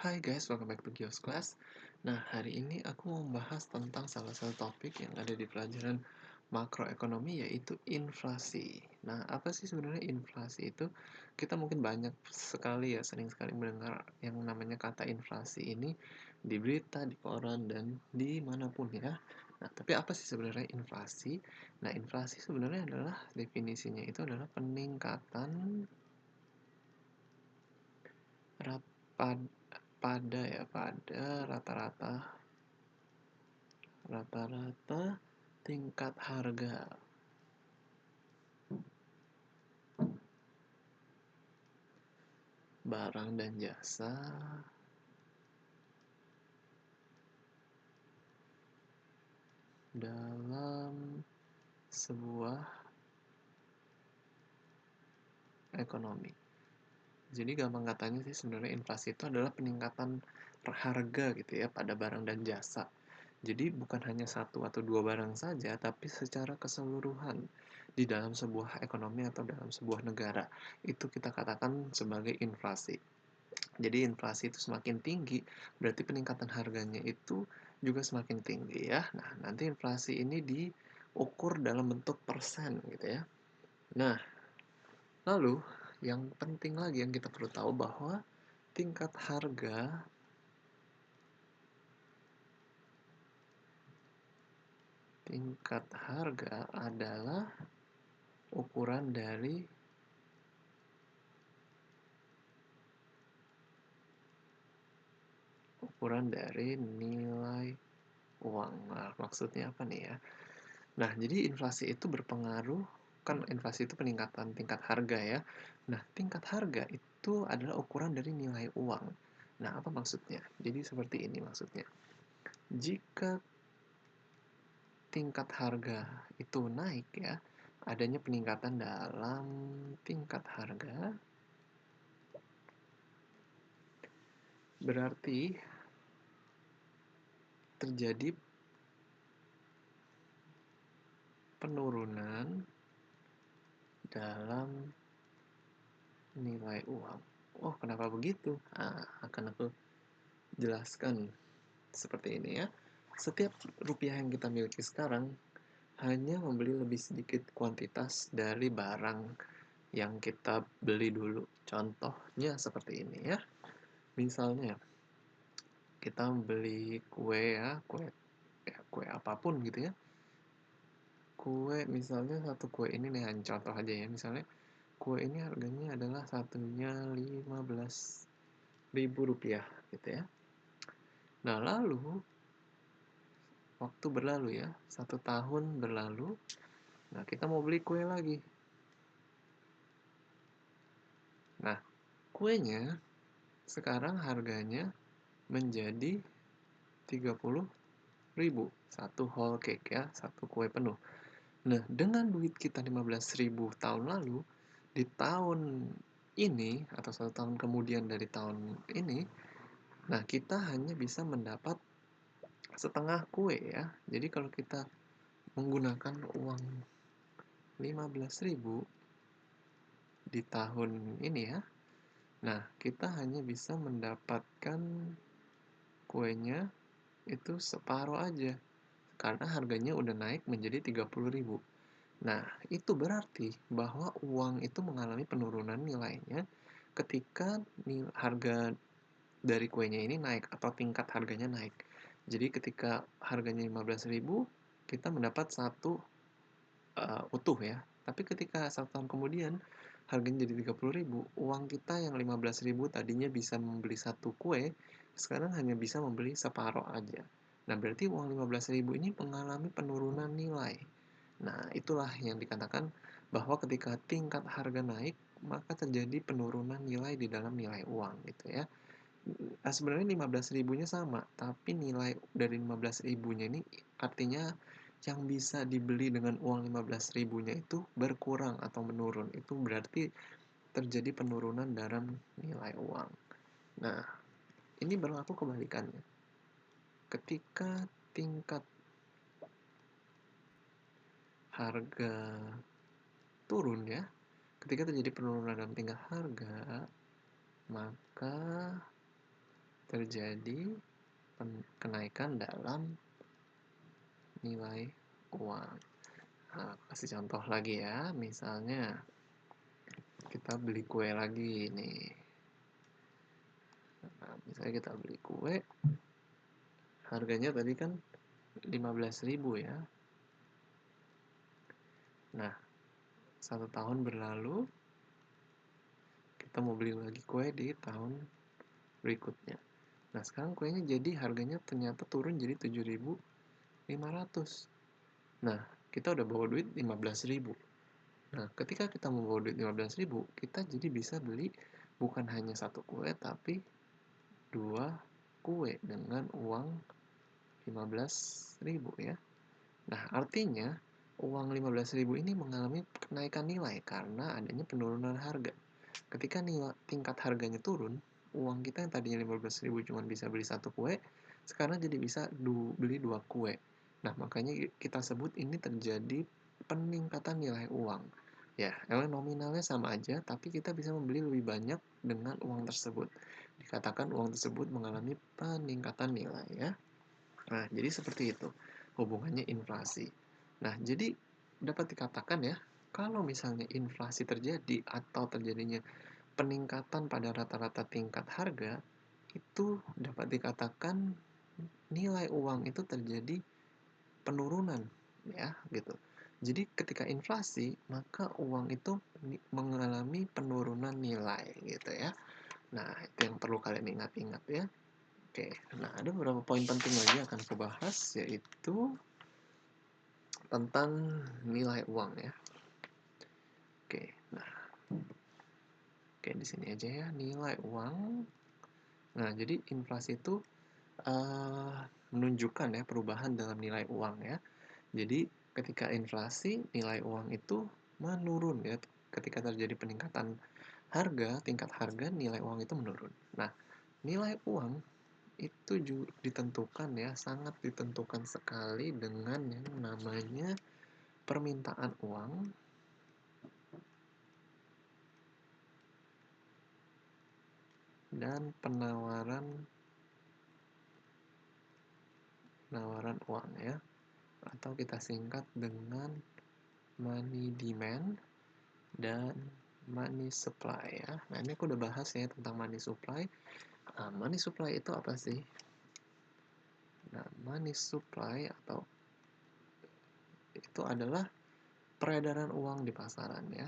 Hai guys, welcome back to Gios Class. Nah, hari ini aku mau membahas tentang salah satu topik yang ada di pelajaran makroekonomi, yaitu inflasi. Nah, apa sih sebenarnya inflasi itu? Kita mungkin banyak sekali ya, sering sekali mendengar yang namanya kata inflasi ini di berita, di koran, dan dimanapun ya. Nah, tapi apa sih sebenarnya inflasi? Nah, inflasi sebenarnya adalah definisinya itu adalah peningkatan pada rata-rata tingkat harga barang dan jasa dalam sebuah ekonomi. Jadi gampang katanya sih sebenarnya inflasi itu adalah peningkatan harga gitu ya pada barang dan jasa. Jadi bukan hanya satu atau dua barang saja, tapi secara keseluruhan di dalam sebuah ekonomi atau dalam sebuah negara. Itu kita katakan sebagai inflasi. Jadi inflasi itu semakin tinggi, berarti peningkatan harganya itu juga semakin tinggi ya. Nah, nanti inflasi ini diukur dalam bentuk persen gitu ya. Nah, lalu yang penting lagi yang kita perlu tahu bahwa tingkat harga tingkat harga adalah ukuran dari nilai uang. Nah, maksudnya apa nih ya? Nah, jadi inflasi itu berpengaruh, kan inflasi itu peningkatan tingkat harga ya. Nah, tingkat harga itu adalah ukuran dari nilai uang. Nah, apa maksudnya? Jadi seperti ini maksudnya. Jika tingkat harga itu naik ya, adanya peningkatan dalam tingkat harga, berarti terjadi penurunan dalam nilai uang. Oh, kenapa begitu? Nah, akan aku jelaskan seperti ini ya. Setiap rupiah yang kita miliki sekarang hanya membeli lebih sedikit kuantitas dari barang yang kita beli dulu. Contohnya seperti ini ya. Misalnya kita beli kue ya, kue apapun gitu ya. Kue misalnya satu kue ini nih contoh aja ya. Misalnya kue ini harganya adalah satunya 15.000 rupiah gitu ya. Nah, lalu waktu berlalu ya, 1 tahun berlalu. Nah, kita mau beli kue lagi. Nah, kuenya sekarang harganya menjadi 30.000 satu whole cake ya, satu kue penuh. Nah, dengan duit kita 15.000 tahun lalu, di tahun ini atau 1 tahun kemudian dari tahun ini, nah kita hanya bisa mendapat setengah kue ya. Jadi kalau kita menggunakan uang 15.000 di tahun ini ya, nah kita hanya bisa mendapatkan kuenya itu separuh aja karena harganya udah naik menjadi 30.000. Nah, itu berarti bahwa uang itu mengalami penurunan nilainya ketika harga dari kuenya ini naik atau tingkat harganya naik. Jadi ketika harganya 15.000, kita mendapat satu utuh ya. Tapi ketika 1 tahun kemudian harganya jadi 30.000, uang kita yang 15.000 tadinya bisa membeli satu kue, sekarang hanya bisa membeli separuh aja. Nah, berarti uang 15.000 ini mengalami penurunan nilai. Nah, itulah yang dikatakan bahwa ketika tingkat harga naik, maka terjadi penurunan nilai di dalam nilai uang gitu ya. Nah, sebenarnya 15.000-nya sama, tapi nilai dari 15.000-nya ini artinya yang bisa dibeli dengan uang 15.000-nya itu berkurang atau menurun. Itu berarti terjadi penurunan dalam nilai uang. Nah, ini berlaku kebalikannya. Ketika tingkat harga turun ya, ketika terjadi penurunan dalam tingkat harga, maka terjadi kenaikan dalam nilai uang. Nah, kasih contoh lagi ya, misalnya kita beli kue lagi nih. Nah, misalnya kita beli kue, harganya tadi kan 15.000 ya. Nah, 1 tahun berlalu, kita mau beli lagi kue di tahun berikutnya. Nah, sekarang kuenya jadi harganya ternyata turun jadi 7.500. Nah, kita udah bawa duit 15.000. Nah, ketika kita mau bawa duit 15.000, kita jadi bisa beli bukan hanya satu kue, tapi 2 kue dengan uang 15.000 ya. Nah, artinya uang 15.000 ini mengalami kenaikan nilai karena adanya penurunan harga. Ketika tingkat harganya turun, uang kita yang tadinya 15.000 cuma bisa beli satu kue, sekarang jadi bisa beli 2 kue. Nah, makanya kita sebut ini terjadi peningkatan nilai uang. Ya, emang nominalnya sama aja, tapi kita bisa membeli lebih banyak dengan uang tersebut. Dikatakan uang tersebut mengalami peningkatan nilai ya. Nah, jadi seperti itu hubungannya inflasi. Nah, jadi dapat dikatakan ya, kalau misalnya inflasi terjadi atau terjadinya peningkatan pada rata-rata tingkat harga, itu dapat dikatakan nilai uang itu terjadi penurunan ya, gitu. Jadi ketika inflasi, maka uang itu mengalami penurunan nilai gitu ya. Nah, itu yang perlu kalian ingat-ingat ya. Oke, nah ada beberapa poin penting lagi yang akan aku bahas, yaitu tentang nilai uang ya. Oke, nah, oke di sini aja ya, nilai uang. Nah, jadi inflasi itu menunjukkan ya perubahan dalam nilai uang ya. Jadi ketika inflasi, nilai uang itu menurun ya. Ketika terjadi peningkatan harga, tingkat harga, nilai uang itu menurun. Nah, nilai uang itu juga ditentukan ya, sangat ditentukan sekali dengan yang namanya permintaan uang dan penawaran uang ya, atau kita singkat dengan money demand dan money supply ya. Nah, ini aku udah bahas ya tentang money supply. Money supply itu apa sih? Nah, money supply atau itu adalah peredaran uang di pasaran ya.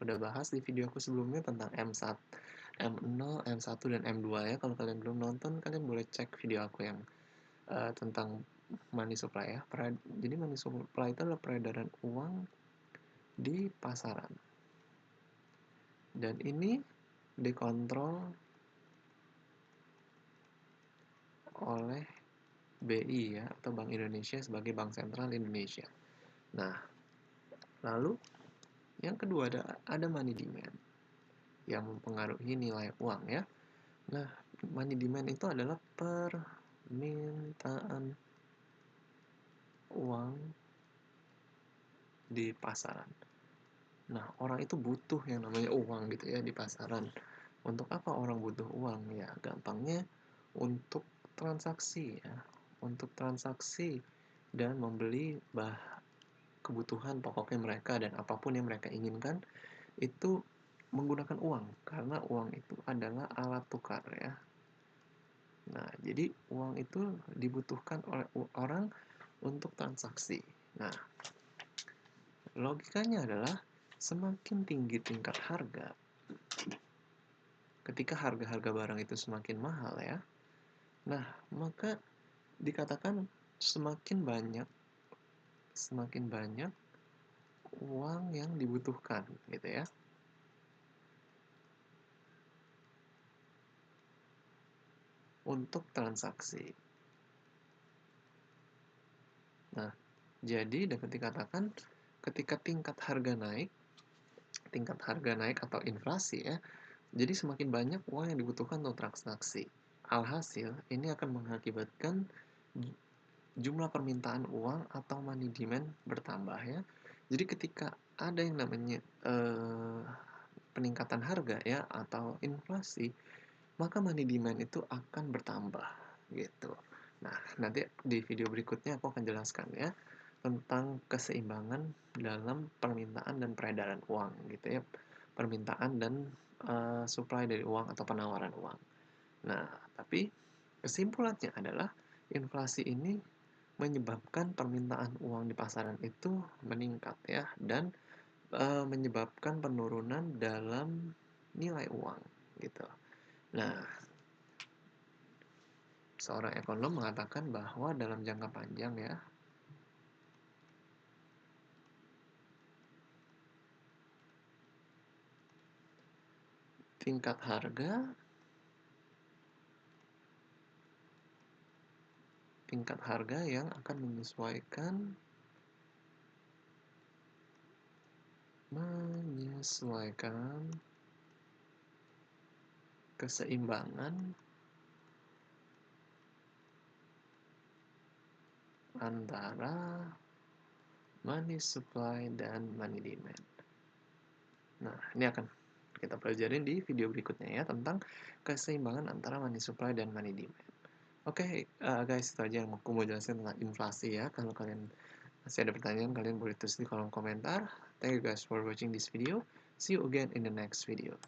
Udah bahas di video aku sebelumnya tentang M1, M0, M1 dan M2 ya. Kalau kalian belum nonton, kalian boleh cek video aku yang tentang money supply ya. Jadi money supply itu adalah peredaran uang di pasaran. Dan ini dikontrol oleh BI ya, atau Bank Indonesia sebagai Bank Sentral Indonesia. Nah, lalu yang kedua ada money demand yang mempengaruhi nilai uang ya. Nah, money demand itu adalah permintaan uang di pasaran. Nah, orang itu butuh yang namanya uang gitu ya di pasaran. Untuk apa orang butuh uang? Ya, gampangnya untuk transaksi ya. Untuk transaksi dan membeli kebutuhan pokoknya mereka dan apapun yang mereka inginkan itu menggunakan uang karena uang itu adalah alat tukar ya. Nah, jadi uang itu dibutuhkan oleh orang untuk transaksi. Nah, logikanya adalah semakin tinggi tingkat harga, ketika harga-harga barang itu semakin mahal ya, nah maka dikatakan semakin banyak uang yang dibutuhkan gitu ya, untuk transaksi. Nah, jadi dapat dikatakan ketika tingkat harga naik atau inflasi ya, jadi semakin banyak uang yang dibutuhkan untuk transaksi. Alhasil, ini akan mengakibatkan jumlah permintaan uang atau money demand bertambah ya. Jadi ketika ada yang namanya peningkatan harga ya atau inflasi, maka money demand itu akan bertambah gitu. Nah, nanti di video berikutnya aku akan jelaskan ya tentang keseimbangan dalam permintaan dan peredaran uang gitu ya. Permintaan dan supply dari uang atau penawaran uang. Nah, tapi kesimpulannya adalah inflasi ini menyebabkan permintaan uang di pasaran itu meningkat ya dan menyebabkan penurunan dalam nilai uang gitu. Nah, seorang ekonom mengatakan bahwa dalam jangka panjang ya, tingkat harga yang akan menyesuaikan keseimbangan antara money supply dan money demand. Nah, ini akan kita pelajarin di video berikutnya ya tentang keseimbangan antara money supply dan money demand. Oke, guys, itu aja yang aku mau jelasin tentang inflasi ya. Kalau kalian masih ada pertanyaan, kalian boleh tulis di kolom komentar. Thank you guys for watching this video. See you again in the next video.